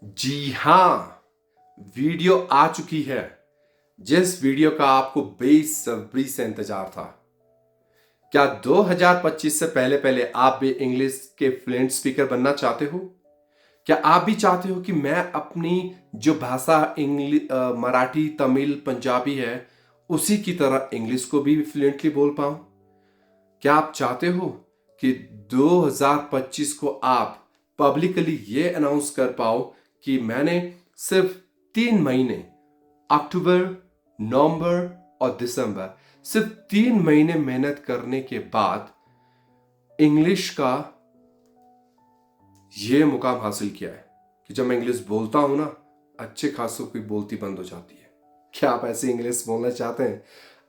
जी हाँ, वीडियो आ चुकी है। जिस वीडियो का आपको बेसब्री से इंतजार था। क्या 2025 से पहले पहले आप भी इंग्लिश के फ्लुएंट स्पीकर बनना चाहते हो? क्या आप भी चाहते हो कि मैं अपनी जो भाषा मराठी, तमिल, पंजाबी है, उसी की तरह इंग्लिश को भी फ्लुएंटली बोल पाऊं? क्या आप चाहते हो कि 2025 को आप पब्लिकली ये अनाउंस कर पाओ कि मैंने सिर्फ 3 महीने, अक्टूबर, नवंबर और दिसंबर, सिर्फ 3 महीने मेहनत करने के बाद इंग्लिश का ये मुकाम हासिल किया है कि जब मैं इंग्लिश बोलता हूं ना, अच्छे खासों की बोलती बंद हो जाती है। क्या आप ऐसी इंग्लिश बोलना चाहते हैं?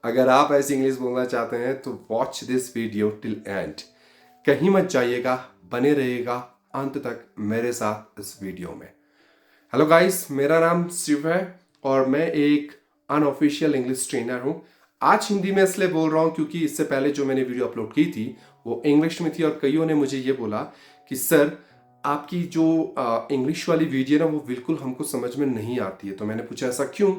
अगर आप ऐसी इंग्लिश बोलना चाहते हैं तो watch this video till and. कहीं मत जाइएगा, बने रहिएगा अंत तक मेरे साथ इस वीडियो में। हेलो गाइस, मेरा नाम शिव है और मैं एक अनऑफिशियल इंग्लिश ट्रेनर हूं। आज हिंदी में इसलिए बोल रहा हूं क्योंकि इससे पहले जो मैंने वीडियो अपलोड की थी वो इंग्लिश में थी और कईयों ने मुझे ये बोला कि सर, आपकी जो इंग्लिश वाली वीडियो ना वो बिल्कुल हमको समझ में नहीं आती है। तो मैंने पूछा ऐसा क्यों?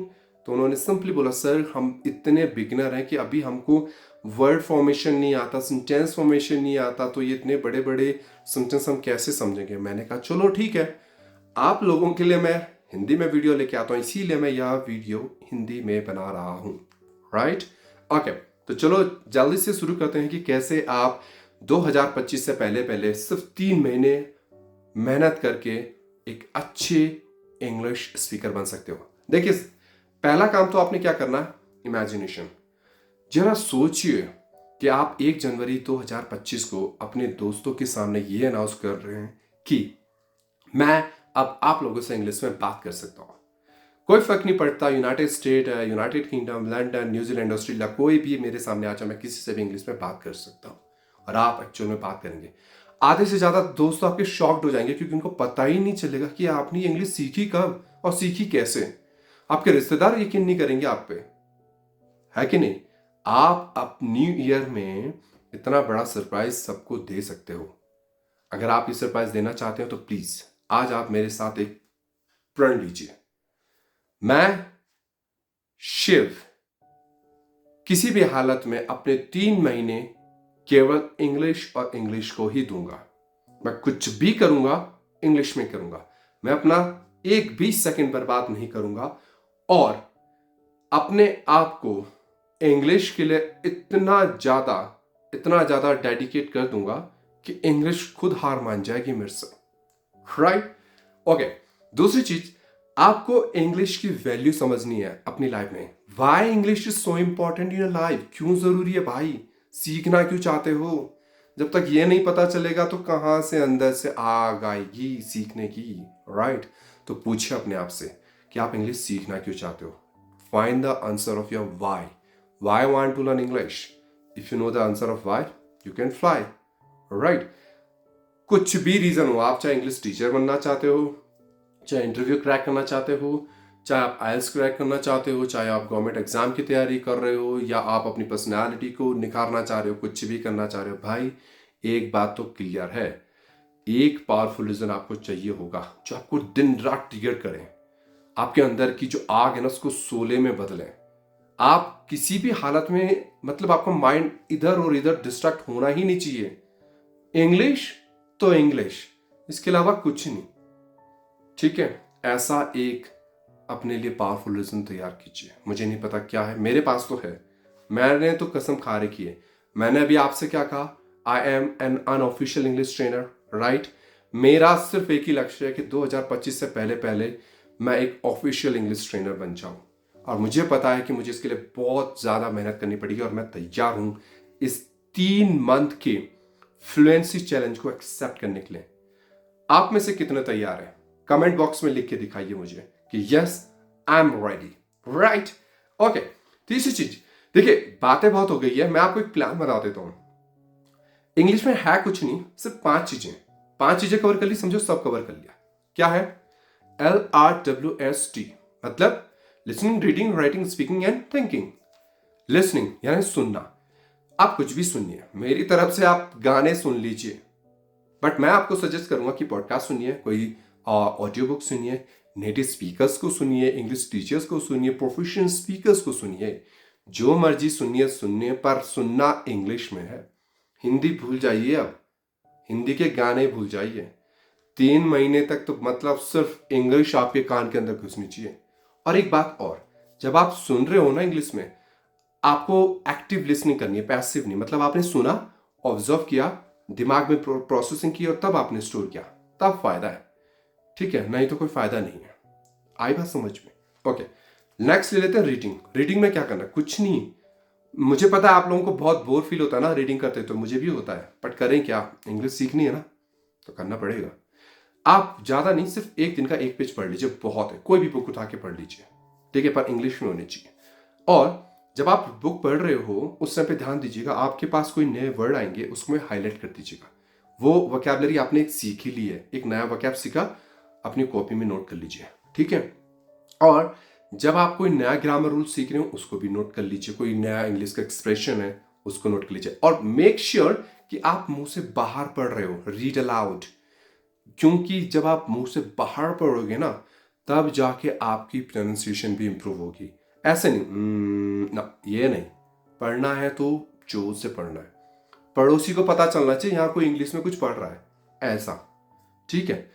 तो उन्होंने सिंपली बोला, सर हम इतने बिगिनर हैं कि अभी हमको वर्ड फॉर्मेशन नहीं आता, सेंटेंस फॉर्मेशन नहीं आता, तो ये इतने बड़े बड़े सेंटेंस हम कैसे समझेंगे। मैंने कहा चलो ठीक है, आप लोगों के लिए मैं हिंदी में वीडियो लेके आता हूं, इसीलिए मैं यह वीडियो हिंदी में बना रहा हूं। Right, okay. तो चलो जल्दी से शुरू करते हैं कि कैसे आप 2025 से पहले पहले सिर्फ 3 महीने मेहनत करके एक अच्छे इंग्लिश स्पीकर बन सकते हो। देखिए, पहला काम तो आपने क्या करना है, इमेजिनेशन। जरा सोचिए कि आप 1 जनवरी 2025 को अपने दोस्तों के सामने ये अनाउंस कर रहे हैं कि मैं अब आप लोगों से इंग्लिश में बात कर सकता हूं। कोई फर्क नहीं पड़ता, यूनाइटेड स्टेट है, United kingdom, London, New Zealand, Australia, कोई भी मेरे सामने आ जाए, मैं किसी से भी इंग्लिश में बात कर सकता हूं और आप एक्चुअल में बात करेंगे। आधे से ज्यादा दोस्त आपके शॉक्ड हो जाएंगे क्योंकि उनको पता ही नहीं चलेगा कि आपने ये इंग्लिश सीखी कब और सीखी कैसे। आपके रिश्तेदार यकीन नहीं करेंगे आप पे, है कि नहीं? आप अब न्यू ईयर में इतना बड़ा सरप्राइज सबको दे सकते हो। अगर आप ये सरप्राइज देना चाहते हो तो प्लीज आज आप मेरे साथ एक प्रण लीजिए। मैं शिव किसी भी हालत में अपने 3 महीने केवल इंग्लिश और इंग्लिश को ही दूंगा। मैं कुछ भी करूंगा इंग्लिश में करूंगा। मैं अपना एक भी सेकंड बर्बाद नहीं करूंगा और अपने आप को इंग्लिश के लिए इतना ज्यादा डेडिकेट कर दूंगा कि इंग्लिश खुद हार मान जाएगी मेरे से। Right, okay. दूसरी चीज, आपको इंग्लिश की वैल्यू समझनी है अपनी लाइफ में। Why English is so important in life? क्यों जरूरी है भाई? सीखना क्यों चाहते हो? जब तक ये नहीं पता चलेगा तो कहां से अंदर से आग आएगी सीखने की। राइट, तो पूछिए अपने आप से कि आप इंग्लिश सीखना क्यों चाहते हो। Find the answer of your why want to learn English. If you know the answer of why, you can fly. Right, कुछ भी रीजन हो, आप चाहे इंग्लिश टीचर बनना चाहते हो, चाहे इंटरव्यू क्रैक करना चाहते हो, चाहे आप आइल्स क्रैक करना चाहते हो, चाहे आप गवर्नमेंट एग्जाम की तैयारी कर रहे हो, या आप अपनी पर्सनालिटी को निखारना चाह रहे हो, कुछ भी करना चाह रहे हो, भाई एक बात तो क्लियर है, एक पावरफुल रीजन आपको चाहिए होगा जो आपको दिन रात ट्रिगर करे, आपके अंदर की जो आग है ना उसको शोले में बदले। आप किसी भी हालत में, मतलब आपका माइंड इधर और इधर डिस्ट्रैक्ट होना ही नहीं चाहिए। इंग्लिश तो इंग्लिश, इसके अलावा कुछ नहीं। ठीक है, ऐसा एक अपने लिए पावरफुल रीजन तैयार कीजिए। मुझे नहीं पता क्या है, मेरे पास तो है। मैंने तो कसम खा रखी है। मैंने अभी आपसे क्या कहा, I am N unofficial English trainer. Right, मेरा सिर्फ एक ही लक्ष्य है कि 2025 से पहले पहले मैं एक ऑफिशियल इंग्लिश ट्रेनर बन जाऊं। और मुझे पता है कि मुझे इसके लिए बहुत ज्यादा मेहनत करनी पड़ेगी और मैं तैयार हूं इस 3 मंथ के फ्लुएंसी चैलेंज को एक्सेप्ट करने के लिए। आप में से कितने तैयार हैं? कमेंट बॉक्स में लिख के दिखाइए मुझे कि yes, I am ready. Right, okay. तीसरी चीज, देखिए बातें बहुत हो गई है, मैं आपको एक प्लान बता देता हूं। इंग्लिश में है कुछ नहीं, सिर्फ 5 चीजें। 5 चीजें कवर कर ली, समझो सब कवर कर लिया। क्या है? LRWST, मतलब listening, reading, writing, speaking and thinking. Listening यानी सुनना। आप कुछ भी सुनिए, मेरी तरफ से आप गाने सुन लीजिए, बट मैं आपको सजेस्ट करूंगा कि पॉडकास्ट सुनिए, कोई ऑडियो बुक सुनिए, नेटिव स्पीकर्स को सुनिए, इंग्लिश टीचर्स को सुनिए, प्रोफेशनल स्पीकर्स को सुनिए, जो मर्जी सुनिए पर सुनना इंग्लिश में है। हिंदी भूल जाइए, अब हिंदी के गाने भूल जाइए। 3 महीने तक तो मतलब सिर्फ इंग्लिश आपके कान के अंदर घुसनी चाहिए। और एक बात और, जब आप सुन रहे हो ना इंग्लिश में, आपको एक्टिव लिसनिंग करनी है, पैसिव नहीं। मतलब आपने सुना, ऑब्जर्व किया, दिमाग में प्रोसेसिंग की और तब आपने स्टोर किया, तब फायदा है, ठीक है, नहीं तो कोई फायदा नहीं है। आई बात समझ में? ओके, नेक्स्ट ले लेते हैं रीडिंग। रीडिंग में क्या करना? कुछ नहीं। मुझे पता है आप लोगों को बहुत बोर फील होता है ना रीडिंग करते, तो मुझे भी होता है, बट करें क्या, इंग्लिश सीखनी है ना, तो करना पड़ेगा। आप ज्यादा नहीं, सिर्फ एक दिन का 1 पेज पढ़ लीजिए, बहुत है। कोई भी बुक उठा के पढ़ लीजिए, ठीक है, पर इंग्लिश में होनी चाहिए। और जब आप बुक पढ़ रहे हो उस समय पे ध्यान दीजिएगा, आपके पास कोई नए वर्ड आएंगे उसमें हाईलाइट कर दीजिएगा। वो वोकैबुलरी आपने एक सीख ही ली है, एक नया वोकैब सीखा, अपनी कॉपी में नोट कर लीजिए, ठीक है। और जब आप कोई नया ग्रामर रूल सीख रहे हो उसको भी नोट कर लीजिए, कोई नया इंग्लिश का एक्सप्रेशन है उसको नोट कर लीजिए। और मेक श्योर कि आप मुंह से बाहर पढ़ रहे हो, रीड अलाउड, क्योंकि जब आप मुंह से बाहर पढ़ोगे ना, तब जाके आपकी प्रोनाउंसिएशन भी इंप्रूव होगी। ऐसे नहीं ना, ये नहीं। पढ़ना है तो जोर से पढ़ना है, पड़ोसी को पता चलना चाहिए यहाँ कोई इंग्लिश में कुछ पढ़ रहा है, ऐसा, ठीक है।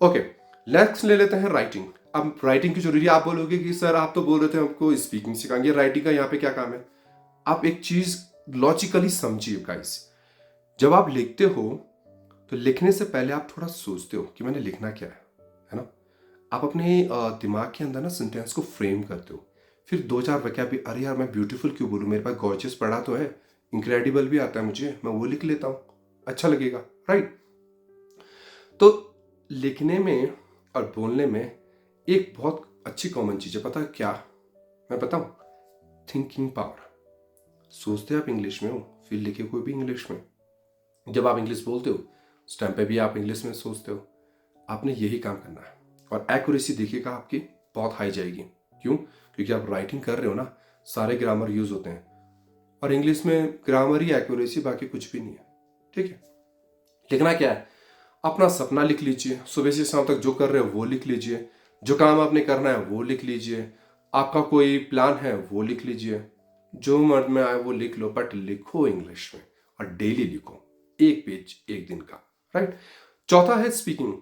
ओके, नेक्स्ट ले लेते हैं राइटिंग। अब राइटिंग की जरूरी है। आप बोलोगे कि सर आप तो बोल रहे थे हमको स्पीकिंग सिखाएंगे, राइटिंग का यहाँ पे क्या काम है? आप एक चीज लॉजिकली समझिए गाइस, जब आप लिखते हो तो लिखने से पहले आप थोड़ा सोचते हो कि मैंने लिखना क्या है ना। आप अपने दिमाग के अंदर ना सेंटेंस को फ्रेम करते हो, फिर 2-4 वोकैब, अरे यार मैं ब्यूटीफुल क्यों बोलूँ, मेरे पास गॉर्जियस पढ़ा तो है, इनक्रेडिबल भी आता है मुझे, मैं वो लिख लेता हूँ, अच्छा लगेगा, राइट। तो लिखने में और बोलने में एक बहुत अच्छी कॉमन चीज़ है, पता है क्या? मैं बताऊँ, थिंकिंग पावर। सोचते आप इंग्लिश में हो, फिर लिखे कोई भी इंग्लिश में। जब आप इंग्लिश बोलते हो उस टाइम पे भी आप इंग्लिश में सोचते हो। आपने यही काम करना है और एक्यूरेसी देखिएगा आपकी बहुत हाई जाएगी। क्यों? क्योंकि आप राइटिंग कर रहे हो ना, सारे ग्रामर यूज होते हैं और इंग्लिश में ग्रामर ही एक्यूरेसी, बाकी कुछ भी नहीं है, ठीक है। लिखना क्या है? अपना सपना लिख लीजिए, सुबह से शाम तक जो कर रहे हो वो लिख लीजिए, जो काम आपने करना है वो लिख लीजिए, आपका कोई प्लान है वो लिख लीजिए, जो मन में आए वो लिख लो, बट लिखो इंग्लिश में और डेली लिखो, 1 पेज 1 दिन का, राइट। चौथा है स्पीकिंग।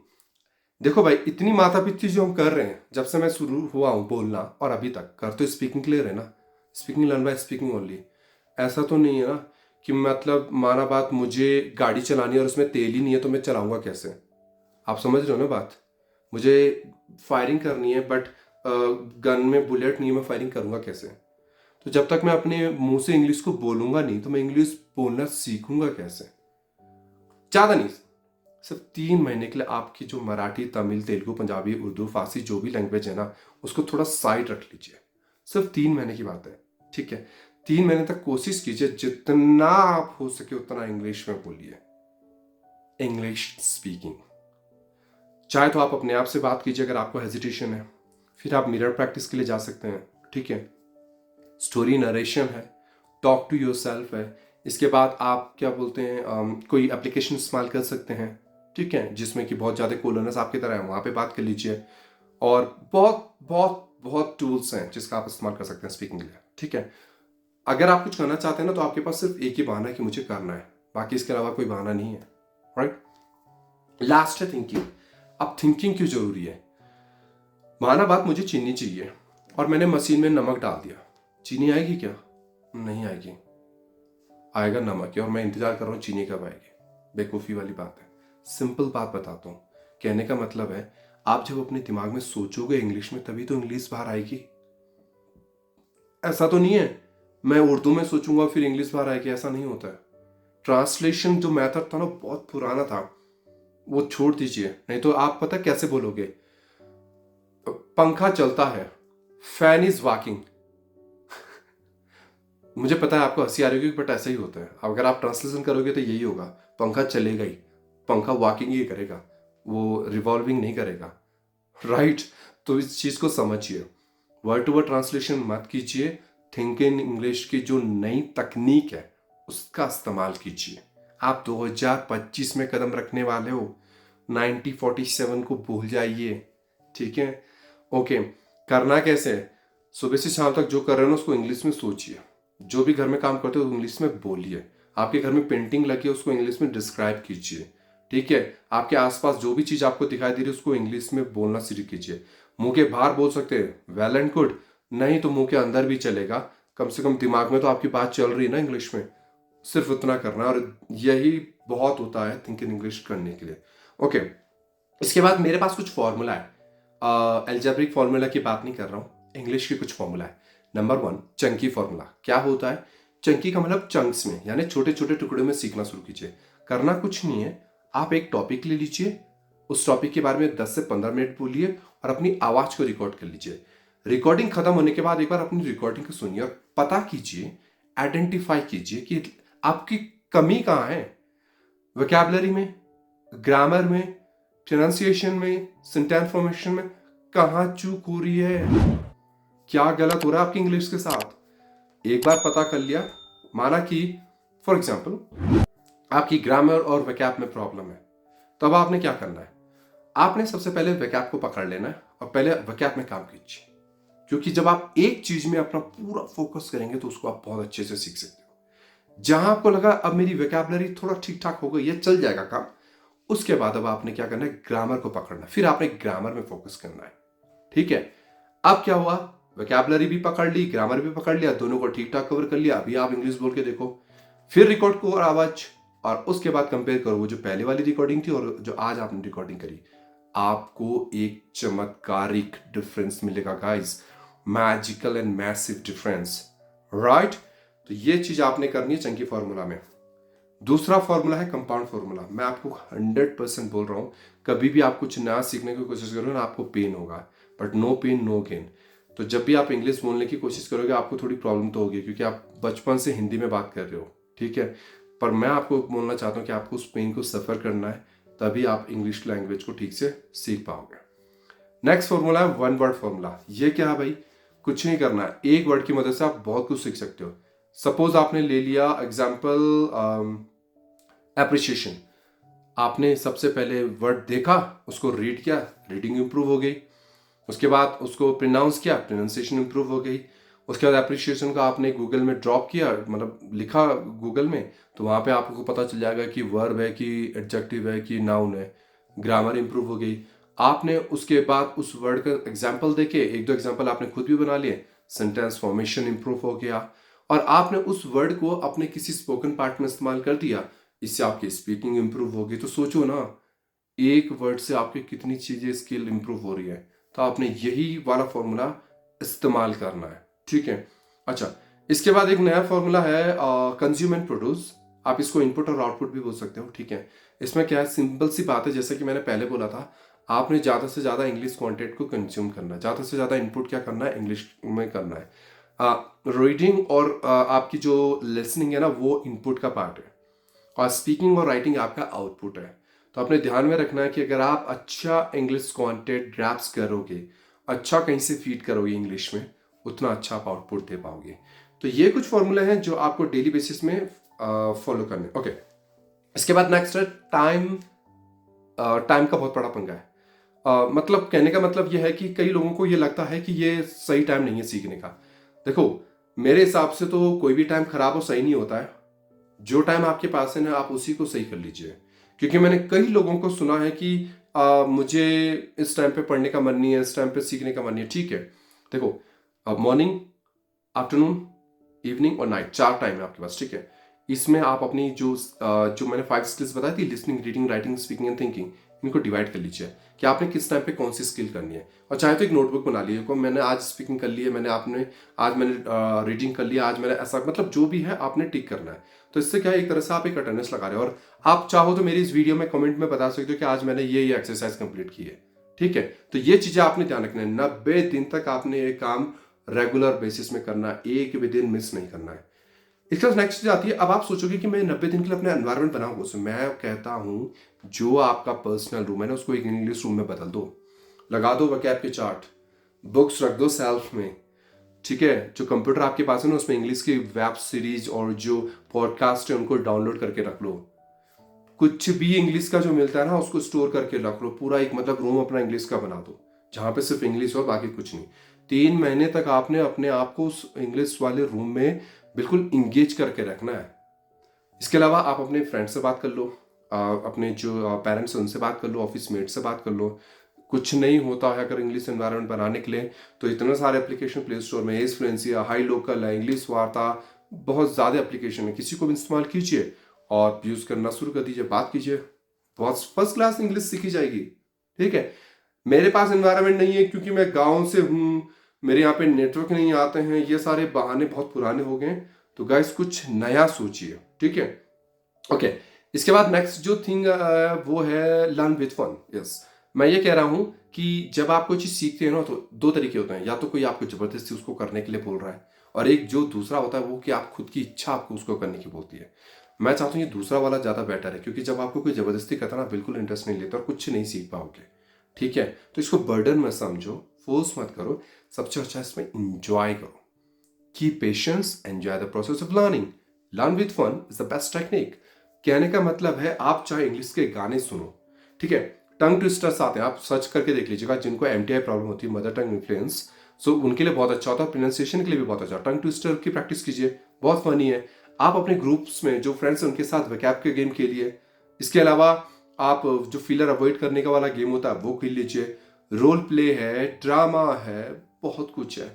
देखो भाई, इतनी माथापच्ची जो हम कर रहे हैं, जब से मैं शुरू हुआ हूं बोलना और अभी तक कर तो स्पीकिंग के लिए रहे ना, speaking learn by speaking only. ऐसा तो नहीं है ना कि मतलब माना बात, मुझे गाड़ी चलानी है और उसमें तेल ही नहीं है तो मैं चलाऊंगा कैसे? आप समझ रहे हो ना बात? मुझे फायरिंग करनी है बट गन में बुलेट नहीं है, मैं फायरिंग करूंगा कैसे? तो जब तक मैं अपने मुंह से इंग्लिश को बोलूंगा नहीं तो मैं इंग्लिश बोलना सीखूंगा कैसे? ज्यादा नहीं, सिर्फ 3 महीने के लिए आपकी जो मराठी, तमिल, तेलुगु, पंजाबी, उर्दू, फारसी जो भी लैंग्वेज है ना, उसको थोड़ा साइड रख लीजिए। सिर्फ 3 महीने की बात है, ठीक है। 3 महीने तक कोशिश कीजिए जितना आप हो सके उतना इंग्लिश में बोलिए, इंग्लिश स्पीकिंग। चाहे तो आप अपने आप से बात कीजिए अगर आपको हेजिटेशन है, फिर आप मिरर प्रैक्टिस के लिए जा सकते हैं, ठीक है। स्टोरी नरेशन है, टॉक टू योरसेल्फ है। इसके बाद आप क्या बोलते हैं, कोई एप्लीकेशन इस्तेमाल कर सकते हैं, ठीक है, जिसमें कि बहुत ज़्यादा कोलरनेस आपकी तरह है, वहाँ पे बात कर लीजिए। और बहुत बहुत बहुत टूल्स हैं जिसका आप इस्तेमाल कर सकते हैं स्पीकिंग के लिए, ठीक है। अगर आप कुछ करना चाहते हैं ना तो आपके पास सिर्फ एक ही बहाना है कि मुझे करना है, बाकी इसके अलावा कोई बहाना नहीं है, राइट। लास्ट है थिंकिंग। अब थिंकिंग क्यों जरूरी है? माना बात, मुझे चीनी चाहिए और मैंने मशीन में नमक डाल दिया, चीनी आएगी क्या? नहीं आएगी, आएगा नमक, और मैं इंतजार कर रहा हूँ चीनी कब आएगी। बेवकूफ़ी वाली बात है। सिंपल बात बताता हूँ, कहने का मतलब है आप जब अपने दिमाग में सोचोगे इंग्लिश में तभी तो इंग्लिश बाहर आएगी। ऐसा तो नहीं है मैं उर्दू में सोचूंगा फिर इंग्लिश बाहर आएगी, ऐसा नहीं होता है। ट्रांसलेशन जो मेथड था ना बहुत पुराना था, वो छोड़ दीजिए। नहीं तो आप पता कैसे बोलोगे, पंखा चलता है, फैन इज वॉकिंग। मुझे पता है आपको हंसी आ रही होगी बट ऐसा ही होता है। अगर आप ट्रांसलेशन करोगे तो यही होगा, पंखा चलेगा ही, पंखा वॉकिंग ही करेगा, वो रिवॉल्विंग नहीं करेगा, राइट। तो इस चीज को समझिए, वर्ड टू वर्ड ट्रांसलेशन मत कीजिए। थिंक इन इंग्लिश की जो नई तकनीक है उसका इस्तेमाल कीजिए। आप 2025 में कदम रखने वाले हो, 1947 को भूल जाइए, ठीक है। ओके, करना कैसे है? सुबह से शाम तक जो कर रहे हो ना उसको इंग्लिश में सोचिए। जो भी घर में काम करते हो इंग्लिश में बोलिए। आपके घर में पेंटिंग लगी है उसको इंग्लिश में डिस्क्राइब कीजिए, ठीक है। आपके आसपास जो भी चीज आपको दिखाई दे रही है उसको इंग्लिश में बोलना शुरू कीजिए। मुंह के बाहर बोल सकते हैं वेल एंड गुड, नहीं तो मुंह के अंदर भी चलेगा। कम से कम दिमाग में तो आपकी बात चल रही है ना इंग्लिश में। सिर्फ उतना करना है और यही बहुत होता है थिंक इन इंग्लिश करने के लिए। ओके, इसके बाद मेरे पास कुछ फॉर्मूला है। एल्जेब्रिक फॉर्मूला की बात नहीं कर रहा हूँ, इंग्लिश की कुछ फॉर्मूला है। Number 1, Chunky formula. क्या होता है? चंकी का मतलब चंक्स में, यानी छोटे छोटे टुकड़े में सीखना शुरू कीजिए। करना कुछ नहीं है, आप एक टॉपिक ले लीजिए, उस टॉपिक के बारे में 10 से 15 मिनट बोलिए और अपनी आवाज को रिकॉर्ड कर लीजिए। रिकॉर्डिंग खत्म होने के बाद एक बार अपनी रिकॉर्डिंग को सुनिए और पता कीजिए, आइडेंटिफाई कीजिए कि आपकी कमी कहाँ है। वोकैबुलरी में, ग्रामर में, प्रोनाउंसिएशन में, सेंटेंस फॉर्मेशन में कहाँ चूक हो रही है, क्या गलत हो रहा है आपकी इंग्लिश के साथ। एक बार पता कर लिया, माना कि फॉर एग्जाम्पल आपकी ग्रामर और वोकैब में प्रॉब्लम है, तब आपने क्या करना है? आपने सबसे पहले वोकैब को पकड़ लेना है और पहले वोकैब में काम कीजिए। क्योंकि जब आप एक चीज में अपना पूरा फोकस करेंगे तो उसको आप बहुत अच्छे से सीख सकते हो। जहां आपको लगा अब मेरी वोकैबुलरी थोड़ा ठीक ठाक हो गई, ये चल जाएगा काम, उसके बाद अब आपने क्या करना है? ग्रामर को पकड़ना, फिर आपने ग्रामर में फोकस करना है, ठीक है। अब क्या हुआ? वोकैबुलरी भी पकड़ ली, ग्रामर भी पकड़ लिया, दोनों को ठीक ठाक कवर कर लिया। अभी आप इंग्लिश बोल के देखो, फिर रिकॉर्ड को और आवाज, और उसके बाद कंपेयर करो वो जो पहले वाली रिकॉर्डिंग थी और जो आज आपने रिकॉर्डिंग करी। आपको एक चमत्कारिक डिफरेंस मिलेगा guys, magical and massive difference, right. तो ये चीज आपने करनी है चंकी फॉर्मूला में। दूसरा फॉर्मूला है कंपाउंड फॉर्मूला। मैं आपको 100% बोल रहा हूं, कभी भी आप कुछ नया सीखने की कोशिश करोगे ना आपको पेन होगा, but no pain no gain. तो जब भी आप इंग्लिश बोलने की कोशिश करोगे आपको थोड़ी प्रॉब्लम तो होगी, क्योंकि आप बचपन से हिंदी में बात कर रहे हो, ठीक है। पर मैं आपको बोलना चाहता हूँ कि आपको उस पेन को सफर करना है, तभी आप इंग्लिश लैंग्वेज को ठीक से सीख पाओगे। नेक्स्ट फॉर्मूला है 1 वर्ड फॉर्मूला। ये क्या है भाई? कुछ नहीं करना है, एक वर्ड की मदद से आप बहुत कुछ सीख सकते हो। सपोज आपने ले लिया एग्जाम्पल एप्रिशिएशन। आपने सबसे पहले वर्ड देखा, उसको रीड किया, रीडिंग इंप्रूव हो गई। उसके बाद उसको प्रोनाउंस किया, प्रोनाउंसिएशन इंप्रूव हो गई। उसके बाद एप्रिशिएशन का आपने गूगल में ड्रॉप किया, मतलब लिखा गूगल में, तो वहाँ पे आपको पता चल जाएगा कि वर्ब है कि एडजेक्टिव है कि नाउन है। ग्रामर इंप्रूव हो गई। आपने उसके बाद उस वर्ड का एग्जाम्पल देखे, एक दो एग्जाम्पल आपने खुद भी बना लिए, सेंटेंस फॉर्मेशन इंप्रूव हो गया। और आपने उस वर्ड को अपने किसी स्पोकन पार्ट में इस्तेमाल कर दिया, इससे आपकी स्पीकिंग इंप्रूव होगी। तो सोचो ना, एक वर्ड से आपकी कितनी चीजें स्किल इंप्रूव हो रही है। तो आपने यही वाला फॉर्मूला इस्तेमाल करना है, ठीक है। अच्छा, इसके बाद एक नया फॉर्मूला है कंज्यूम एंड प्रोड्यूस। आप इसको इनपुट और आउटपुट भी बोल सकते हो, ठीक है। इसमें क्या है, सिंपल सी बात है, जैसे कि मैंने पहले बोला था, आपने ज्यादा से ज्यादा इंग्लिश कंटेंट को कंज्यूम करना है, ज्यादा से ज्यादा इनपुट क्या करना है, इंग्लिश में करना है। रीडिंग और आपकी जो लिसनिंग है ना वो इनपुट का पार्ट है, और स्पीकिंग और राइटिंग आपका आउटपुट है। तो आपने ध्यान में रखना है कि अगर आप अच्छा इंग्लिश कंटेंट ग्रैप्स करोगे, अच्छा कहीं से फीड करोगे इंग्लिश में, उतना अच्छा आप आउटपुट दे पाओगे। तो ये कुछ फॉर्मूले हैं जो आपको डेली बेसिस में फॉलो करने। ओके, इसके बाद नेक्स्ट है टाइम। टाइम का बहुत बड़ा पंगा है। मतलब कहने का मतलब यह है कि कई लोगों को ये लगता है कि ये सही टाइम नहीं है सीखने का। देखो, मेरे हिसाब से तो कोई भी टाइम खराब और सही नहीं होता है। जो टाइम आपके पास है ना, आप उसी को सही कर लीजिए। क्योंकि मैंने कई लोगों को सुना है कि मुझे इस टाइम पे पढ़ने का मन नहीं है, इस टाइम पे सीखने का मन नहीं है। ठीक है, देखो, मॉर्निंग, आफ्टरनून, इवनिंग और नाइट, 4 टाइम है आपके पास, ठीक है। इसमें आप अपनी जो मैंने 5 स्किल्स बताई थी, listening, reading, writing, speaking and thinking, इनको डिवाइड कर लीजिए कि आपने किस टाइम पे कौन सी स्किल करनी है। और चाहे तो एक नोटबुक बना लीजिए को, मैंने आज स्पीकिंग कर ली है, आज मैंने रीडिंग कर लिया, आज मैंने ऐसा, मतलब जो भी है आपने टिक करना है। तो इससे क्या है, एक तरह से आप एक अटेंडेंस लगा रहे हो। और आप चाहो तो मेरी इस वीडियो में कमेंट में बता सकते हो कि आज मैंने ये एक्सरसाइज कंप्लीट की है, ठीक है। तो ये चीजें आपने ध्यान रखना है। 90 दिन तक आपने ये काम रेगुलर बेसिस में करना है, एक भी दिन मिस नहीं करना है। इसके बाद नेक्स्ट आती है, अब आप सोचोगे कि मैं 90 दिन के लिए अपना एनवायरनमेंट बनाऊंगा। उसमें मैं कहता हूं, जो आपका पर्सनल रूम है ना, उसको एक इंग्लिश रूम में बदल दो, लगा दो वोकैब के चार्ट, बुक्स रख दो सेल्फ में, ठीक है। जो कंप्यूटर आपके पास है ना, उसमें इंग्लिश की वेब सीरीज और जो पॉडकास्ट है उनको डाउनलोड करके रख लो। कुछ भी इंग्लिश का जो मिलता है ना उसको स्टोर करके रख लो, पूरा एक मतलब रूम अपना इंग्लिश का बना दो जहाँ पे सिर्फ इंग्लिश हो, बाकी कुछ नहीं। 3 महीने तक आपने अपने आप को उस इंग्लिश वाले रूम में बिल्कुल इंगेज करके रखना है। इसके अलावा आप अपने फ्रेंड से बात कर लो, अपने जो पेरेंट्स हैं उनसे बात कर लो, ऑफिस मेट से बात कर लो। कुछ नहीं होता है अगर इंग्लिश एनवायरनमेंट बनाने के लिए, तो इतने सारे एप्लीकेशन प्ले स्टोर में, एस फ्लुएंसी, हाई लोकल है, इंग्लिश वार्ता, बहुत ज़्यादा एप्लीकेशन है, किसी को भी इस्तेमाल कीजिए और यूज़ करना शुरू कर दीजिए, बात कीजिए, बहुत फर्स्ट क्लास इंग्लिश सीखी जाएगी। ठीक है। मेरे पास एनवायरनमेंट नहीं है क्योंकि मैं गाँव से हूँ, मेरे यहाँ पे नेटवर्क नहीं आते हैं, ये सारे बहाने बहुत पुराने हो गए। तो गाइस कुछ नया सोचिए। ठीक है। ओके। इसके बाद नेक्स्ट जो थिंग वो है लर्न विथ फन। यस, मैं ये कह रहा हूँ कि जब आप कोई चीज़ सीखते हैं ना तो 2 तरीके होते हैं, या तो कोई आपको जबरदस्ती उसको करने के लिए बोल रहा है, और एक जो दूसरा होता है वो कि आप खुद की इच्छा आपको उसको करने की बोलती है। मैं चाहता हूँ ये दूसरा वाला ज़्यादा बेटर है, क्योंकि जब आपको कोई जबरदस्ती करता है ना, बिल्कुल इंटरेस्ट नहीं लेता और कुछ नहीं सीख पाओगे। ठीक है। तो इसको बर्डन मत समझो, फोर्स मत करो, सबसे अच्छा इसमें इंजॉय करो। Keep patience, enjoy the process of learning, learn with fun is the best technique. कहने का मतलब है आप चाहे इंग्लिश के गाने सुनो, ठीक है, टंग ट्विस्टर्स आते हैं, आप सर्च करके देख लीजिएगा, जिनको एमटीआई प्रॉब्लम होती है, मदर टंग इन्फ्लुएंस, सो उनके लिए बहुत अच्छा होता है, प्रोनाउंसिएशन के लिए भी बहुत अच्छा। टंग ट्विस्टर की प्रैक्टिस कीजिए, बहुत फनी है। आप अपने ग्रुप्स में जो फ्रेंड्स हैं उनके साथ वैकैब के गेम खेलिए। इसके अलावा आप जो फिलर अवॉइड करने का वाला गेम होता है वो खेल लीजिए। रोल प्ले है, ड्रामा है, बहुत कुछ है।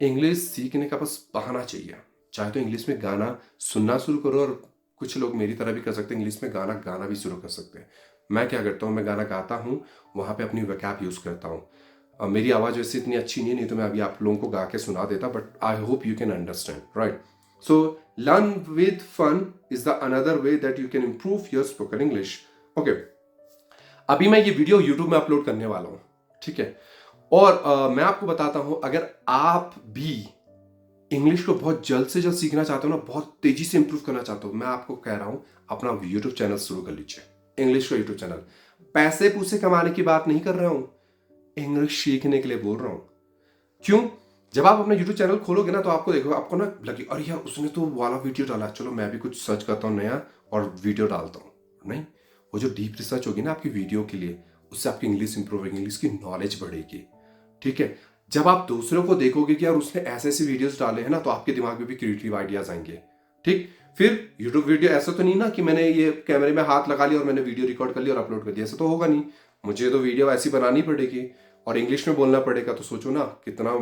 इंग्लिश सीखने का बस बहाना चाहिए। चाहे तो इंग्लिश में गाना सुनना शुरू करो, और कुछ लोग मेरी तरह भी कर सकते हैं, इंग्लिश में गाना गाना भी शुरू कर सकते हैं। मैं क्या करता हूँ, मैं गाना गाता हूँ, वहाँ पे अपनी वैकैब यूज़ करता हूँ। मेरी आवाज़ वैसे इतनी अच्छी नहीं तो मैं अभी आप लोगों को गा के सुना देता, but I hope you can understand, right. So learn with fun is the another way that you can improve your spoken English. Okay, अभी मैं ये वीडियो यूट्यूब में अपलोड करने वाला हूँ, ठीक है। और मैं आपको बताता हूँ, अगर आप भी इंग्लिश को बहुत जल्द से जल्द सीखना चाहते हो ना, बहुत तेजी से इंप्रूव करना चाहते हो, मैं आपको कह रहा हूं अपना यूट्यूब चैनल शुरू कर लीजिए। इंग्लिश का यूट्यूब चैनल। पैसे पूसे कमाने की बात नहीं कर रहा हूं, इंग्लिश सीखने के लिए बोल रहा हूं। क्यों? जब आप अपना यूट्यूब चैनल खोलोगे ना, तो आपको देखो, आपको ना लगे अरे यार उसने तो वाला वीडियो डाला, चलो मैं भी कुछ सर्च करता हूँ नया और वीडियो डालता हूँ। नहीं, वो जो डीप रिसर्च होगी ना आपकी वीडियो के लिए, उससे आपकी इंग्लिश इंप्रूव होगी, इंग्लिश की नॉलेज बढ़ेगी। ठीक है। जब आप दूसरों को देखोगे कि यार उसने ऐसे ऐसे वीडियोस डाले हैं ना, तो आपके दिमाग में भी क्रिएटिव आइडियाज आएंगे। ठीक। फिर यूट्यूब वीडियो ऐसा तो नहीं ना कि मैंने ये कैमरे में हाथ लगा लिया और मैंने वीडियो रिकॉर्ड कर लिया और अपलोड कर दिया, ऐसा तो होगा नहीं। मुझे तो वीडियो ऐसी बनानी पड़ेगी और इंग्लिश में बोलना पड़ेगा। तो सोचो ना कितना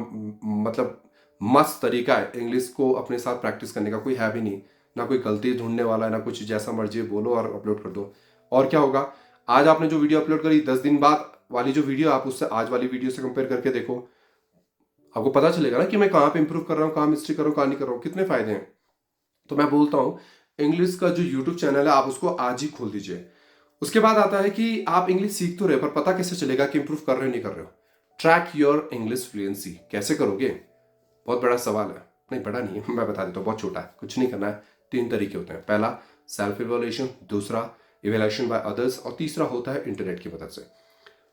मतलब मस्त तरीका है इंग्लिश को अपने साथ प्रैक्टिस करने का। कोई है भी नहीं, ना कोई गलती ढूंढने वाला है, ना कुछ, जैसा मर्जी बोलो और अपलोड कर दो। और क्या होगा, आज आपने जो वीडियो अपलोड करी, 10 दिन बाद वाली जो वीडियो, आप उससे आज वाली वीडियो से कंपेयर करके देखो, आपको पता चलेगा ना कि मैं कहाँ पे इंप्रूव कर रहा हूँ, कहाँ मिस्टेक कर रहा हूँ, कहाँ नहीं कर रहा हूँ, कितने फायदे हैं। तो मैं बोलता हूँ इंग्लिश का जो यूट्यूब चैनल है आप उसको आज ही खोल दीजिए। उसके बाद आता है कि आप इंग्लिश सीख तो रहे, पर पता कैसे चलेगा कि इंप्रूव कर रहे हो नहीं कर रहे हो। ट्रैक योर इंग्लिश फ्लुएंसी कैसे करोगे, बहुत बड़ा सवाल है। नहीं, बड़ा नहीं है, मैं बता देता हूँ, बहुत छोटा है, कुछ नहीं करना है। 3 तरीके होते हैं। पहला सेल्फ इवैल्यूएशन, दूसरा इवैल्यूएशन बाय अदर्स, और तीसरा होता है इंटरनेट की मदद से।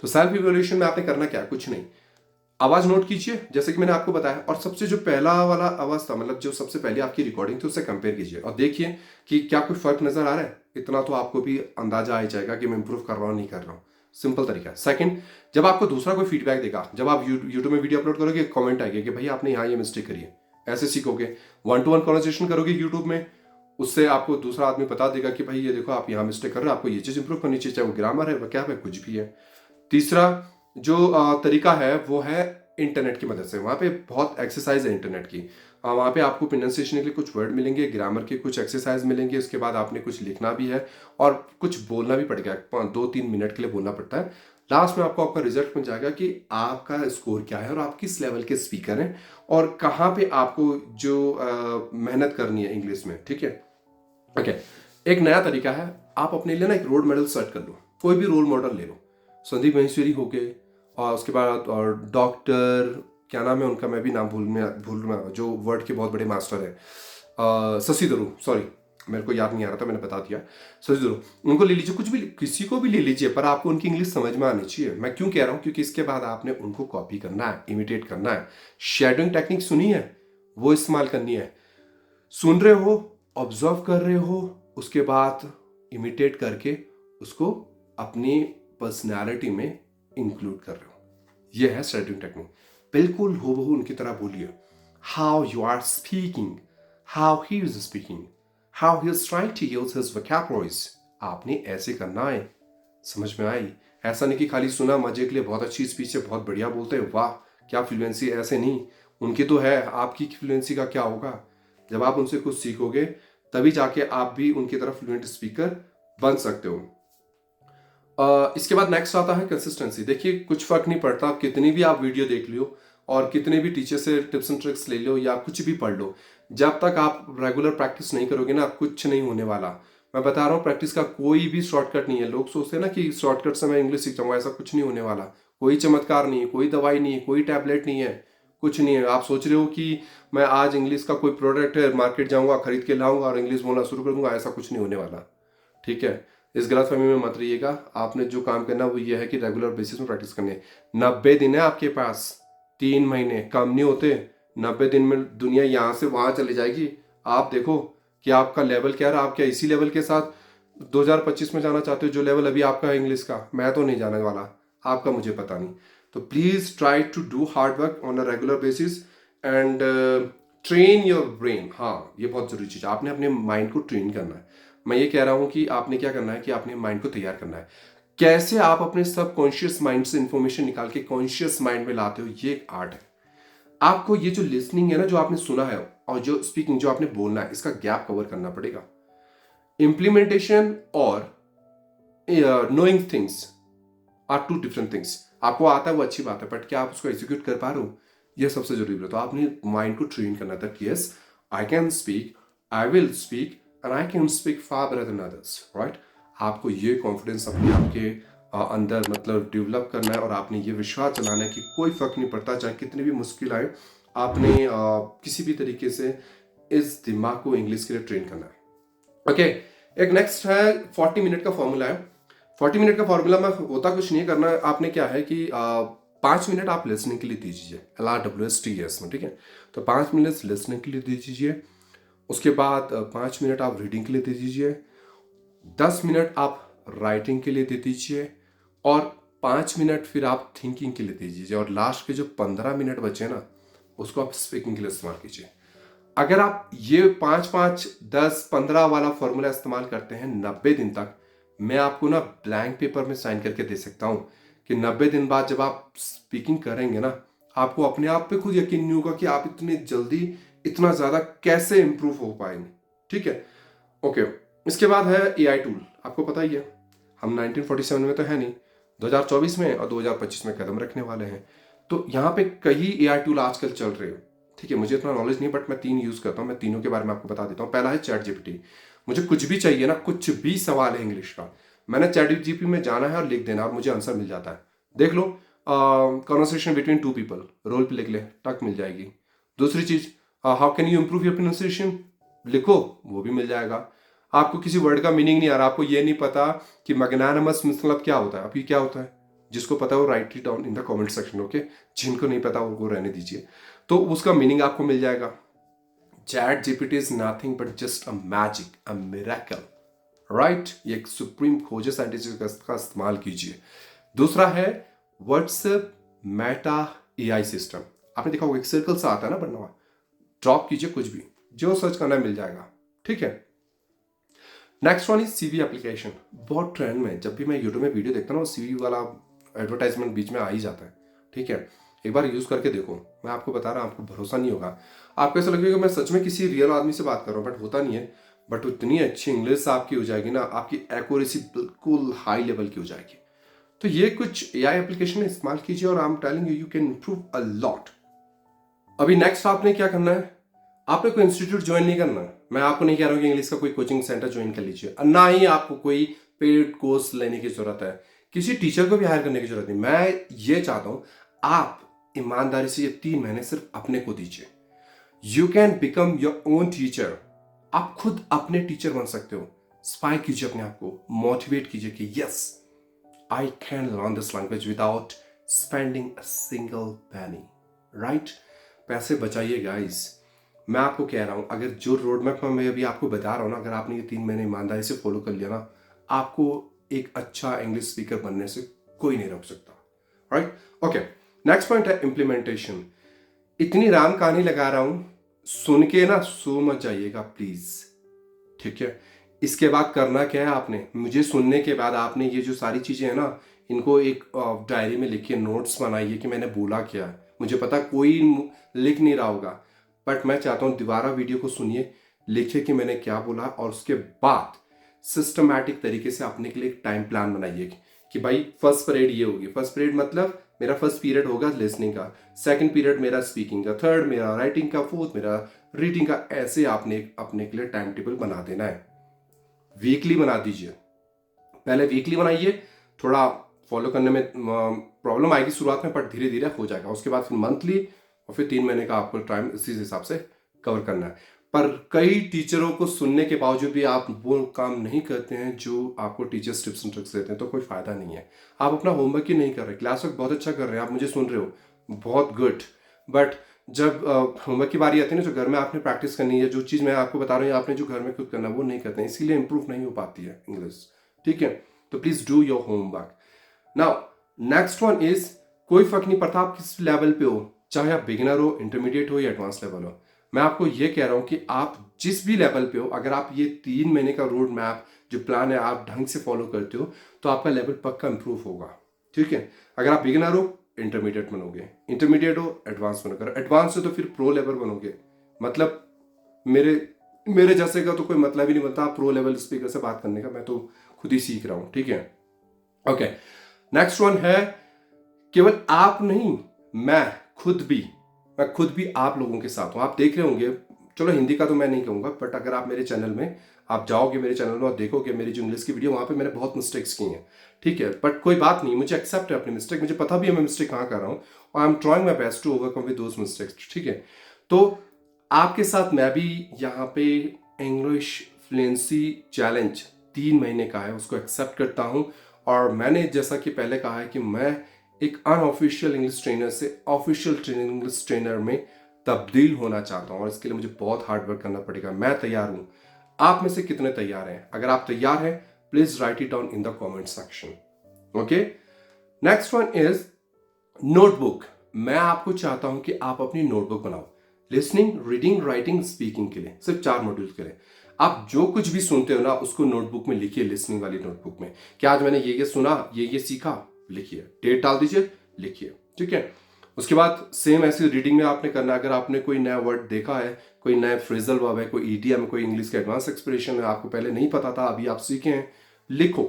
तो सेल्फ इवैल्यूएशन में आपने करना क्या, कुछ नहीं, आवाज नोट कीजिए जैसे कि मैंने आपको बताया, और सबसे जो पहला वाला आवाज था, मतलब जो सबसे पहले आपकी रिकॉर्डिंग थी, उससे कंपेयर कीजिए और देखिए कि क्या कोई फर्क नजर आ रहा है। इतना तो आपको भी अंदाजा आ जाएगा कि मैं इंप्रूव कर रहा हूँ नहीं कर रहा हूँ। सिंपल तरीका है। सेकंड, जब आपको दूसरा कोई फीडबैक देगा, जब आप यूट्यूब में वीडियो अपलोड करोगे, कमेंट आएगा कि भाई आपने यहाँ ये मिस्टेक करी है, ऐसे सीखोगे। 1-to-1 कॉन्वर्सेशन करोगे यूट्यूब में, उससे आपको दूसरा आदमी बता देगा कि भाई ये देखो आप यहाँ मिस्टेक कर रहे हो, आपको ये चीज़ इंप्रूव करनी चाहिए, चाहे वो ग्रामर है, क्या है, कुछ भी है। तीसरा जो तरीका है वो है इंटरनेट की मदद से। वहाँ पे बहुत एक्सरसाइज है इंटरनेट की। वहाँ पे आपको प्रोनाउंसिएशन के लिए कुछ वर्ड मिलेंगे, ग्रामर के कुछ एक्सरसाइज मिलेंगे, उसके बाद आपने कुछ लिखना भी है और कुछ बोलना भी पड़ेगा, 2-3 मिनट के लिए बोलना पड़ता है। लास्ट में आपको आपका रिजल्ट मिल जाएगा कि आपका स्कोर क्या है और आप किस लेवल के स्पीकर हैं और कहाँ पे आपको जो मेहनत करनी है इंग्लिश में। ठीक है। ओके। एक नया तरीका है, आप अपने लिए ना एक रोल मॉडल सेट कर लो, कोई भी रोल मॉडल ले लो। संदीप महेश्वरी हो गए, और उसके बाद और डॉक्टर, क्या नाम है उनका, मैं भी नाम भूल रहा, जो वर्ड के बहुत बड़े मास्टर है, शशि थरूर, सॉरी मेरे को याद नहीं आ रहा था, मैंने बता दिया, शशि थरूर, उनको ले लीजिए, कुछ भी, किसी को भी ले लीजिए, पर आपको उनकी इंग्लिश समझ में आनी चाहिए। मैं क्यों कह रहा हूँ, क्योंकि इसके बाद आपने उनको कॉपी करना है, इमिटेट करना है। शेडोइंग टेक्निक सुनी है, वो इस्तेमाल करनी है। सुन रहे हो, ऑब्जर्व कर रहे हो, उसके बाद इमिटेट करके उसको अपनी पर्सनैलिटी में इंक्लूड कर रहे हो। ये है स्टडीइंग टेक्निक। बिल्कुल हूबहू उनकी तरह बोलिए। How you are speaking, how he is speaking, how he is trying to use his vocabularies, आपने ऐसे करना है। समझ में आई? ऐसा नहीं कि खाली सुना मजे के लिए, बहुत अच्छी स्पीच है, बहुत बढ़िया बोलते हैं, वाह क्या फ्लुएंसी, ऐसे नहीं। उनकी तो है, आपकी फ्लुएंसी का क्या होगा? जब आप उनसे कुछ सीखोगे तभी जाके आप भी उनकी तरह फ्लुएंट स्पीकर बन सकते हो। इसके बाद नेक्स्ट आता है कंसिस्टेंसी। देखिए कुछ फर्क नहीं पड़ता, आप कितनी भी आप वीडियो देख लो और कितने भी टीचर से टिप्स एंड ट्रिक्स ले लो या कुछ भी पढ़ लो, जब तक आप रेगुलर प्रैक्टिस नहीं करोगे ना, कुछ नहीं होने वाला। मैं बता रहा हूँ, प्रैक्टिस का कोई भी शॉर्टकट नहीं है। लोग सोचते हैं ना कि शॉर्टकट से मैं इंग्लिश सीख जाऊंगा, ऐसा कुछ नहीं होने वाला। कोई चमत्कार नहीं है, कोई दवाई नहीं है, कोई टैबलेट नहीं है, कुछ नहीं है। आप सोच रहे हो कि मैं आज इंग्लिश का कोई प्रोडक्ट है, मार्केट जाऊंगा, खरीद के लाऊंगा और इंग्लिश बोलना शुरू कर दूंगा, ऐसा कुछ नहीं होने वाला। ठीक है, इस गलतफहमी में मत रहिएगा। आपने जो काम करना वो ये है कि रेगुलर बेसिस में प्रैक्टिस करनी है। 90 दिन है आपके पास, 3 महीने कम नहीं होते। 90 दिन में दुनिया यहाँ से वहाँ चली जाएगी। आप देखो कि आपका लेवल क्या रहा। आप क्या इसी लेवल के साथ 2025 में जाना चाहते हो, जो लेवल अभी आपका है इंग्लिश का? मैं तो नहीं जाने वाला, आपका मुझे पता नहीं। तो please try to do hard work on a regular basis and train your brain. हाँ, ये बहुत जरूरी चीज है, आपने अपने माइंड को ट्रेन करना है। मैं ये कह रहा हूं कि आपने क्या करना है कि आपने माइंड को तैयार करना है। कैसे आप अपने सब कॉन्शियस माइंड से इंफॉर्मेशन निकाल के कॉन्शियस माइंड में लाते हो, ये एक आर्ट है। आपको ये जो लिसनिंग है ना, जो आपने सुना है, और जो स्पीकिंग, जो आपने बोलना है, इसका गैप कवर करना पड़ेगा। इंप्लीमेंटेशन और knowing things are two different things. आपको आता है वो अच्छी बात है, बट क्या आप उसको एग्जीक्यूट कर पा रहे हो, ये सबसे जरूरी है। तो आपने माइंड को ट्रेन करना था कि yes I can speak, I will speak and I can speak far better than others, right. आपको ये कॉन्फिडेंस अपने आप के अंदर मतलब डेवलप करना है और आपने ये विश्वास चलाना है कि कोई फर्क नहीं पड़ता, चाहे कितनी भी मुश्किल आए, आपने किसी भी तरीके से इस दिमाग को इंग्लिश के लिए ट्रेन करना है। ओके, एक नेक्स्ट है 40 मिनट का फॉर्मूला है। 40 मिनट का फॉर्मूला में होता कुछ नहीं करना है। आपने क्या है कि 5 मिनट आप लिसनिंग के लिए दीजिए, LRWSTS में, ठीक है। तो 5 मिनट लिसनिंग के लिए दे दीजिए, उसके बाद 5 मिनट आप रीडिंग के लिए दे दीजिए, 10 मिनट आप राइटिंग के लिए दे दीजिए और 5 मिनट फिर आप थिंकिंग के लिए दे दीजिए, और लास्ट के जो 15 मिनट बचे ना, उसको आप स्पीकिंग के लिए इस्तेमाल कीजिए। अगर आप ये 5 5 10 15 वाला फॉर्मूला इस्तेमाल करते हैं 90 दिन तक, मैं आपको ना ब्लैंक पेपर में साइन करके दे सकता हूं कि 90 दिन बाद जब आप स्पीकिंग करेंगे ना, आपको अपने आप पे खुद यकीन नहीं होगा कि आप इतनी जल्दी इतना ज्यादा कैसे इंप्रूव हो पाएंगे। ठीक है, ओके। इसके बाद है AI टूल। आपको पता ही है, हम 1947 में तो है नहीं, 2024 में और 2025 में कदम रखने वाले हैं। तो यहाँ पे कई AI टूल आजकल चल रहे हैं। ठीक है, मुझे इतना नॉलेज नहीं, बट मैं 3 यूज करता हूँ। मैं तीनों के बारे में आपको बता देता हूँ। पहला है ChatGPT। मुझे कुछ भी चाहिए ना, कुछ भी सवाल है इंग्लिश का, मैंने ChatGPT में जाना है और लिख देना और मुझे आंसर मिल जाता है। देख लो, कॉन्वर्सेशन बिटवीन 2 पीपल, रोल पे लिख ले, टक मिल जाएगी। दूसरी चीज, how can you improve your pronunciation, लिखो, वो भी मिल जाएगा। आपको किसी वर्ड का मीनिंग नहीं आ रहा, आपको ये नहीं पता कि मैग्नानिमस मतलब क्या होता है, अभी क्या होता है, जिसको पता है वो right it down in the comment section, okay. जिनको नहीं पता उनको रहने दीजिए, तो उसका मीनिंग आपको मिल जाएगा। ChatGPT is nothing but just a magic, a miracle, right. ये एक सुप्रीम खोज है, साइंटिस्ट का इस्तेमाल कीजिए। दूसरा है व्हाट्सएप मेटा AI सिस्टम। आपने देखा होगा एक सर्कल सा आता है ना बनना हुआ, ड्रॉप कीजिए, कुछ भी जो सर्च करना मिल जाएगा। ठीक है, next one is CV application. बहुत ट्रेंड में, जब भी मैं यूट्यूब में वीडियो देखता हूँ, CV वाला एडवर्टाइजमेंट बीच में आ ही जाता है। ठीक है, एक बार यूज करके देखो, मैं आपको बता रहा हूँ, आपको भरोसा नहीं होगा, आपको ऐसा लगेगा मैं सच में किसी रियल आदमी से बात कर रहा हूँ, बट होता नहीं है। बट इतनी अच्छी इंग्लिश आपकी हो जाएगी ना, आपकी एक्यूरेसी बिल्कुल हाई लेवल की हो जाएगी। तो ये कुछ AI एप्लीकेशन इस्तेमाल कीजिए और I am telling you, you can improve a lot. अभी नेक्स्ट आपने क्या करना है, आपने कोई इंस्टीट्यूट ज्वाइन नहीं करना। मैं आपको नहीं कह रहा हूँ कि इंग्लिश का कोई कोचिंग सेंटर ज्वाइन कर लीजिए, ना ही आपको कोई पेड कोर्स लेने की जरूरत है, किसी टीचर को भी हायर करने की जरूरत नहीं। मैं ये चाहता हूं आप ईमानदारी से ये 3 महीने सिर्फ अपने को दीजिए। You can become your own teacher. आप खुद अपने टीचर बन सकते हो। स्पाई कीजिए अपने आप को, मोटिवेट कीजिए कि yes I can learn this language without spending a single penny, right. पैसे बचाइए गाइस। मैं आपको कह रहा हूं, अगर जो रोड मैप मैं अभी आपको बता रहा हूं ना, अगर आपने ये 3 महीने ईमानदारी से फॉलो कर लिया ना, आपको एक अच्छा इंग्लिश स्पीकर बनने से कोई नहीं रोक सकता, राइट? ओके, नेक्स्ट पॉइंट है इम्प्लीमेंटेशन। इतनी राम कहानी लगा रहा हूं, सुन के ना सो मत जाइएगा प्लीज, ठीक है? इसके बाद करना क्या है, आपने मुझे सुनने के बाद आपने ये जो सारी चीजें हैं ना, इनको एक डायरी में लिखिए, नोट्स बनाइए कि मैंने बोला क्या है। मुझे पता कोई लिख नहीं रहा होगा, बट मैं चाहता हूं दोबारा वीडियो को सुनिए, लिखिए कि मैंने क्या बोला, और उसके बाद सिस्टमैटिक तरीके से अपने के लिए एक टाइम प्लान बनाइए कि भाई फर्स्ट पीरियड ये होगी। फर्स्ट पीरियड मतलब मेरा फर्स्ट पीरियड होगा लिसनिंग का, सेकंड पीरियड मेरा स्पीकिंग का, थर्ड मेरा राइटिंग का, फोर्थ मेरा रीडिंग का। ऐसे आपने अपने के लिए टाइम टेबल बना देना है। वीकली बना दीजिए, पहले वीकली बनाइए, थोड़ा फॉलो करने में प्रॉब्लम आएगी शुरुआत में, बट धीरे धीरे हो जाएगा। उसके बाद फिर मंथली और फिर 3 महीने का आपको टाइम इसी हिसाब से कवर करना है। पर कई टीचरों को सुनने के बावजूद भी आप वो काम नहीं करते हैं जो आपको टीचर्स टिप्स एंड ट्रिक्स देते हैं, तो कोई फायदा नहीं है। आप अपना होमवर्क ही नहीं कर रहे, क्लास वर्क बहुत अच्छा कर रहे हैं, आप मुझे सुन रहे हो, बहुत गुड, बट जब होमवर्क की बारी आती है ना, जो घर में आपने प्रैक्टिस करनी है, जो चीज़ मैं आपको बता रहा हूँ आपने जो घर में खुद करना है वो नहीं करते हैं, इसीलिए इंप्रूव नहीं हो पाती है इंग्लिश, ठीक है? तो please do your homework. Now next one is, कोई फर्क नहीं पड़ता आप किस लेवल पे हो, चाहे आप बिगिनर हो, इंटरमीडिएट हो या एडवांस लेवल हो। मैं आपको ये कह रहा हूं कि आप जिस भी लेवल पे हो, अगर आप ये 3 महीने का रोड मैप जो प्लान है आप ढंग से फॉलो करते हो, तो आपका लेवल पक्का इंप्रूव होगा, ठीक है? अगर आप बिगिनर हो, इंटरमीडिएट बनोगे, इंटरमीडिएट हो, एडवांस बनोगे, एडवांस हो तो फिर प्रो लेवल बनोगे। मतलब मेरे मेरे जैसे का तो कोई मतलब ही नहीं बनता आप प्रो लेवल स्पीकर से बात करने का, मैं तो खुद ही सीख रहा हूं, ठीक है? ओके, नेक्स्ट वन है, केवल आप नहीं, मैं खुद भी आप लोगों के साथ हूं। आप देख रहे होंगे, चलो हिंदी का तो मैं नहीं कहूंगा, बट अगर आप मेरे चैनल में आप जाओगे, मेरे चैनल में और देखोगे मेरी जो इंग्लिश की वीडियो, वहां पे मैंने बहुत मिस्टेक्स की हैं, ठीक है? बट कोई बात नहीं, मुझे एक्सेप्ट है अपनी मिस्टेक, मुझे पता भी है मैं मिस्टेक कहाँ कर रहा हूँ, और I am trying my best to overcome with those mistakes, ठीक है? तो आपके साथ मैं भी यहाँ पे इंग्लिश फ्लुएंसी चैलेंज 3 महीने का है, उसको एक्सेप्ट करता हूँ। और मैंने जैसा कि पहले कहा है कि मैं एक अनऑफिशियल इंग्लिश ट्रेनर से ऑफिशियल इंग्लिश ट्रेनर में तब्दील होना चाहता हूँ, और इसके लिए मुझे बहुत हार्ड वर्क करना पड़ेगा। मैं तैयार हूँ, आप में से कितने तैयार हैं? अगर आप तैयार हैं, please right it down in the comment section, okay? Next one is notebook. मैं आपको चाहता हूं कि आप अपनी नोटबुक बनाओ, लिसनिंग, रीडिंग, राइटिंग, स्पीकिंग के लिए, सिर्फ 4 मॉड्यूल्स के लिए। आप जो कुछ भी सुनते हो ना, उसको नोटबुक में लिखिए, लिसनिंग वाली नोटबुक में, कि आज मैंने ये सुना, ये सीखा, लिखिए, डेट डाल दीजिए, लिखिए, ठीक है? उसके बाद सेम ऐसी रीडिंग में आपने करना है, अगर आपने कोई नया वर्ड देखा है, कोई नया फ्रेजल वर्ब है, कोई ईडीएम, कोई इंग्लिश का एडवांस एक्सप्रेशन है, आपको पहले नहीं पता था, अभी आप सीखे हैं, लिखो,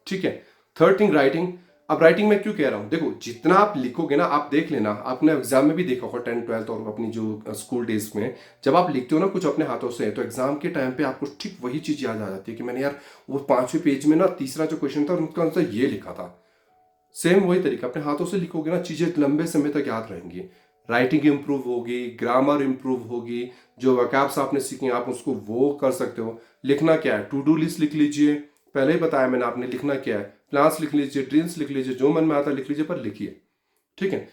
ठीक है? Third thing, writing. अब राइटिंग में क्यों कह रहा हूं, देखो जितना आप लिखोगे ना, आप देख लेना, आपने एग्जाम में भी देखा होगा 10th 12th और अपनी जो स्कूल डेज में, जब आप लिखते हो ना कुछ अपने हाथों से, तो एग्जाम के टाइम पे आपको ठीक वही चीज याद आ जाती है कि मैंने यार वो 5वें पेज में ना तीसरा जो क्वेश्चन था उनका आंसर ये लिखा था। सेम वही तरीका, अपने हाथों से लिखोगे ना, चीजें लंबे समय तक याद रहेंगी, राइटिंग इंप्रूव होगी, ग्रामर इंप्रूव होगी, जो वैकैब्स आपने सीखे आप उसको वो कर सकते हो। लिखना क्या है, टू डू लिस्ट लिख लीजिए, पहले ही बताया मैंने, आपने लिखना क्या है, प्लान्स लिख लीजिए, ड्रीम्स लिख लीजिए, जो मन में आता है लिख लीजिए, पर लिखिए, ठीक है?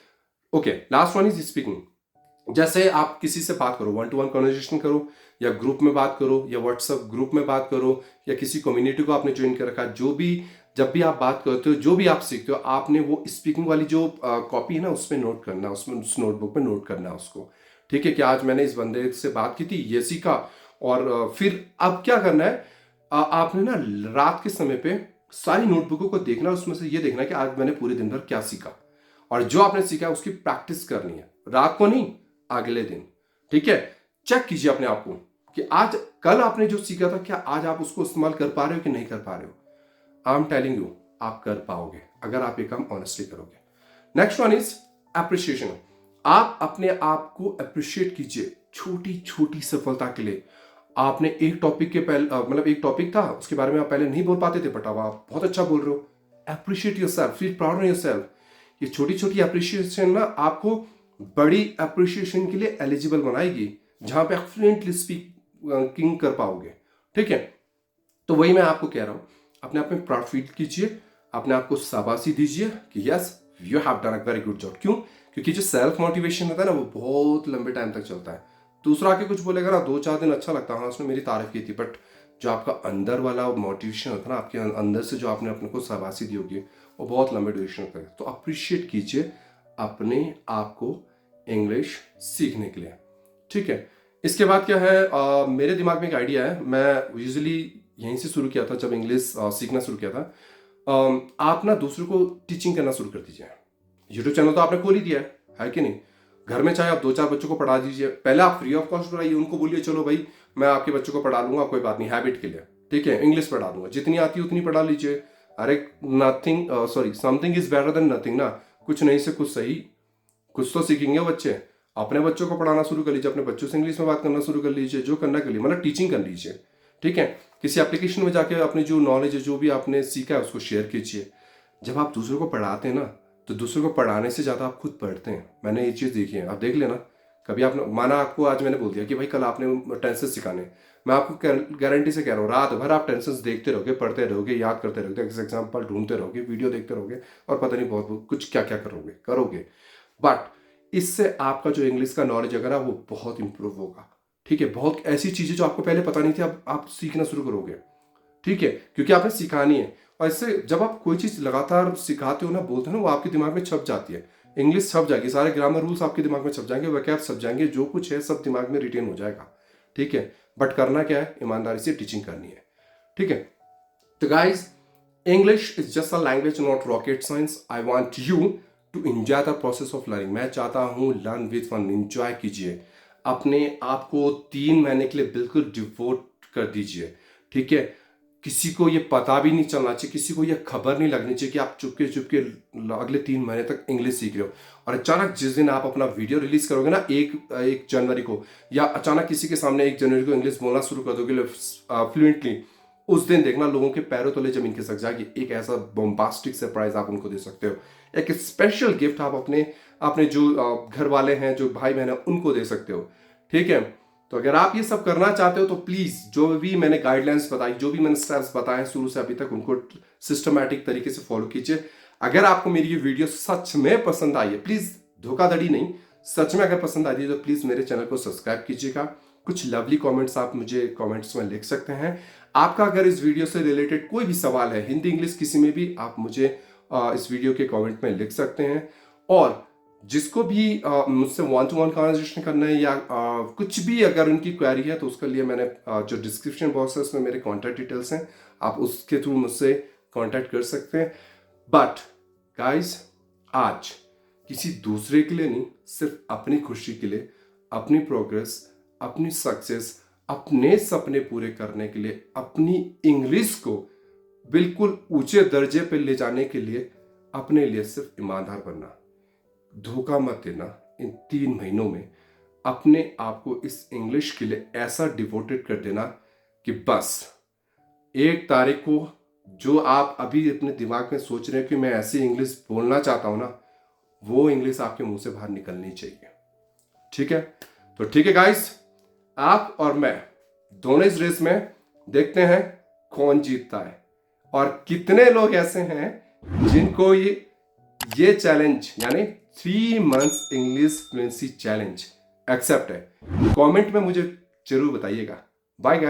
Okay, last one is speaking. जैसे आप किसी से बात करो, 1-to-1 कन्वर्सेशन करो, या ग्रुप में बात करो, या व्हाट्सएप ग्रुप में बात करो, या किसी कम्युनिटी को आपने ज्वाइन कर रखा है, जो भी, जब भी आप बात करते हो, जो भी आप सीखते हो, आपने वो स्पीकिंग वाली जो कॉपी है ना, उसमें नोट करना, उसमें उस नोटबुक में नोट करना उसको, ठीक है? कि आज मैंने इस बंदे से बात की थी, ये सीखा, और फिर अब क्या करना है, आपने ना रात के समय पे सारी नोटबुकों को देखना, उसमें से ये देखना कि आज मैंने पूरे दिन भर क्या सीखा, और जो आपने सीखा है उसकी प्रैक्टिस करनी है, रात को नहीं, अगले दिन, ठीक है? चेक कीजिए अपने आप को कि आज, कल आपने जो सीखा था, क्या आज आप उसको इस्तेमाल कर पा रहे हो कि नहीं कर पा रहे हो? आई एम टेलिंग यू, आप कर पाओगे अगर आप ये काम ऑनेस्टली करोगे। Next one is appreciation. आप अपने आप को अप्रिशिएट कीजिए, छोटी छोटी सफलता के लिए। आपने एक टॉपिक के पहले मतलब एक टॉपिक था, उसके बारे में आप पहले नहीं बोल पाते थे, बट अब आप बहुत अच्छा बोल रहे हो। Appreciate yourself, feel proud of yourself. ये छोटी छोटी अप्रिशिएशन ना आपको बड़ी अप्रिशिएशन के लिए एलिजिबल बनाएगी, जहां पे आप फ्लुएंटली स्पीकिंग कर पाओगे, ठीक है? तो वही मैं आपको कह रहा हूं, अपने आप में प्राउड फील कीजिए, अपने आप को शाबाशी दीजिए कि yes you have done a very good job. क्यों? क्योंकि जो सेल्फ मोटिवेशन होता है ना, वो बहुत लंबे टाइम तक चलता है। दूसरा आके कुछ बोलेगा ना, 2-4 दिन अच्छा लगता है, हाँ उसने मेरी तारीफ की थी, बट जो आपका अंदर वाला मोटिवेशन होता है ना, आपके अंदर से जो आपने अपने को शाबाशी दी होगी, वो बहुत लंबे ड्यूरेशन तक है। तो अप्रिशिएट कीजिए अपने आप को इंग्लिश सीखने के लिए, ठीक है। इसके बाद क्या है, मेरे दिमाग में एक आइडिया है। मैं यूजुअली यहीं से शुरू किया था जब इंग्लिश सीखना शुरू किया था। आप ना दूसरों को टीचिंग करना शुरू कर दीजिए। यूट्यूब चैनल तो आपने खोल ही दिया है कि नहीं। घर में चाहे आप 2-4 बच्चों को पढ़ा दीजिए। पहले आप फ्री ऑफ कॉस्ट पढ़ाइए, उनको बोलिए चलो भाई मैं आपके बच्चों को पढ़ा लूंगा, कोई बात नहीं, हैबिट के लिए, ठीक है, इंग्लिश पढ़ा दूंगा, जितनी आती है उतनी पढ़ा लीजिए। अरे nothing something is better than nothing ना। कुछ नहीं से कुछ सही, कुछ तो सीखेंगे बच्चे। अपने बच्चों को पढ़ाना शुरू कर लीजिए, अपने बच्चों से इंग्लिश में बात करना शुरू कर लीजिए, जो करना कर लीजिए, मतलब टीचिंग कर लीजिए, ठीक है। किसी एप्लीकेशन में जाके अपनी जो नॉलेज है, जो भी आपने सीखा है, उसको शेयर कीजिए। जब आप दूसरों को पढ़ाते हैं ना, तो दूसरों को पढ़ाने से ज़्यादा आप खुद पढ़ते हैं। मैंने ये चीज़ देखी है, आप देख लेना। कभी आपने माना, आपको आज मैंने बोल दिया कि भाई कल आपने टेंसेस सिखाने, मैं आपको गारंटी से कह रहा हूँ, रात भर आप टेंसेस देखते रहोगे, पढ़ते रहोगे, याद करते रहोगे, एग्जाम्पल ढूंढते रहोगे, वीडियो देखते रहोगे, और पता नहीं बहुत कुछ क्या क्या करोगे। बट इससे आपका जो इंग्लिश का नॉलेज अगर है वो बहुत इंप्रूव होगा, ठीक है। बहुत ऐसी चीज़ें जो आपको पहले पता नहीं थी, अब आप सीखना शुरू करोगे, ठीक है, क्योंकि आपने सिखानी है। और इससे जब आप कोई चीज़ लगातार सिखाते हो ना, बोलते हो ना, वो आपके दिमाग में छप जाती है। इंग्लिश छप जाएगी, सारे ग्रामर रूल्स आपके दिमाग में छप जाएंगे, वैकेब छप जाएंगे, जो कुछ है सब दिमाग में रिटेन हो जाएगा, ठीक है। बट करना क्या है, ईमानदारी से टीचिंग करनी है, ठीक है। तो guys, English is just a language, not rocket science. I want you to enjoy the process of learning. मैं चाहता हूँ लर्न विथ फन, एंजॉय कीजिए। अपने आप को 3 महीने के लिए बिल्कुल डिवोट कर दीजिए, ठीक है। किसी को ये पता भी नहीं चलना चाहिए, किसी को ये खबर नहीं लगनी चाहिए कि आप चुपके चुपके अगले 3 महीने तक इंग्लिश सीख रहे हो। और अचानक जिस दिन आप अपना वीडियो रिलीज करोगे ना, 1 जनवरी को, या अचानक किसी के सामने 1 जनवरी को इंग्लिश बोलना शुरू कर दोगे फ्लुएंटली, उस दिन देखना लोगों के पैरों तले जमीन खिसक जाएगी। एक ऐसा बॉम्बास्टिक सरप्राइज आप उनको दे सकते हो, एक स्पेशल गिफ्ट आप अपने जो घर वाले हैं, जो भाई बहन है, उनको दे सकते हो, ठीक है। तो अगर आप ये सब करना चाहते हो तो प्लीज जो भी मैंने गाइडलाइंस बताई, जो भी मैंने स्टेप्स बताए शुरू से अभी तक, उनको सिस्टमैटिक तरीके से फॉलो कीजिए। अगर आपको मेरी ये वीडियो सच में पसंद आई है, प्लीज धोखाधड़ी नहीं, सच में अगर पसंद आई है तो प्लीज मेरे चैनल को सब्सक्राइब कीजिएगा। कुछ लवली कमेंट्स आप मुझे कमेंट्स में लिख सकते हैं। आपका अगर इस वीडियो से रिलेटेड कोई भी सवाल है, हिंदी इंग्लिश किसी में भी, आप मुझे इस वीडियो के कमेंट में लिख सकते हैं। और जिसको भी मुझसे 1-to-1 कन्वर्सेशन करना है, या कुछ भी अगर उनकी क्वेरी है, तो उसके लिए मैंने जो डिस्क्रिप्शन बॉक्स है उसमें मेरे कॉन्टैक्ट डिटेल्स हैं, आप उसके थ्रू मुझसे कॉन्टैक्ट कर सकते हैं। बट गाइज, आज किसी दूसरे के लिए नहीं, सिर्फ अपनी खुशी के लिए, अपनी प्रोग्रेस, अपनी सक्सेस, अपने सपने पूरे करने के लिए, अपनी इंग्लिश को बिल्कुल ऊंचे दर्जे पर ले जाने के लिए, अपने लिए सिर्फ ईमानदार बनना, धोखा मत देना। इन 3 महीनों में अपने आप को इस इंग्लिश के लिए ऐसा डिवोटेड कर देना कि बस 1 तारीख को जो आप अभी अपने दिमाग में सोच रहे हैं कि मैं ऐसी इंग्लिश बोलना चाहता हूं ना, वो इंग्लिश आपके मुंह से बाहर निकलनी चाहिए, ठीक है। तो ठीक है गाइस, आप और मैं दोनों इस रेस में देखते हैं कौन जीतता है, और कितने लोग ऐसे हैं जिनको ये चैलेंज, यानी 3 months English fluency challenge accept है। कमेंट में मुझे जरूर बताइएगा। Bye guys.